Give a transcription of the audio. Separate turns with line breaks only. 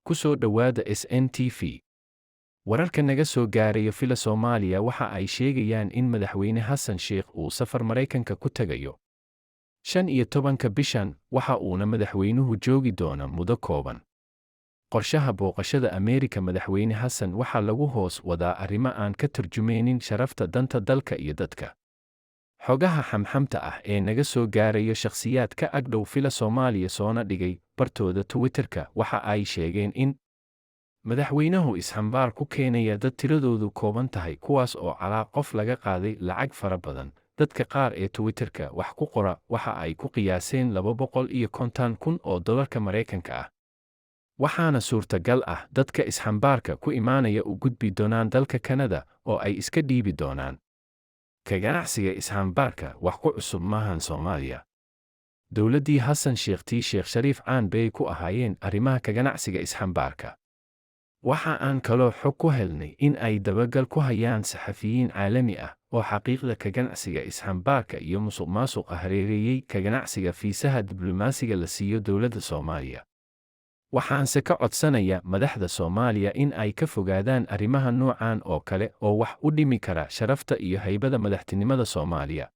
ku soo dhowaada SNTV. Wararka naga soo gaaraya fila Soomaaliya waxa ay sheegayaan in madaxweyne Xasan Sheikh uu safar Mareykanka ku tagayo 15 bishan, waxa uuna madaxweynuhu joogi doona muddo kooban. Qorshaha booqashada Ameerika madaxweyne Xasan waxa lagu hoos wadaa arrimo aan ka turjumaynin sharafta danta dalka iyo dadka. Xogaha xamxamta ah ee naga soo gaaraya shakhsiyaad ka agdhow fila Soomaaliya soona dhigay bartooda Twitterka waxa ay sheegeen in madaxweynuhu isxambaar ku keenaya dad tiradoodu kooban tahay kuwaas oo calaa qof laga qaaday lacag fara badan. Dadka qaar ee Twitterka wax ku qora waxa ay ku qiyaaseen $250,000 oo dollarka Mareykanka ah. Waxaana suurtagal ah dadka isxambaarka ku imaanaya u gudbi doonaan dalka Kanada oo ay iska dhiibi doonaan. Ka ganacsiga isxambaarka wax ku cusub maahan Soomaaliya. Dowladdii Xasan Sheikh Shariif caan bay ku ahaayeen arrimaha ka ganacsiga isxambaarka. Waxa aan kaloo xog ku helnay in ay dabagal ku hayaan saxafiyiin caalami ah oo xaqiiqda ka ganacsiga isxambaarka iyo musuqmaasuqa hareereeyay ka ganacsiga fiisaha diblomaasiga la siiyo dowladda Soomaaliya. Waxaanse ka codsanaya madaxda Soomaaliya in ay ka fogaadaan arrimaha noocan oo kale oo wax u dhimi kara sharafta iyo haybada madaxtinimada Soomaaliya.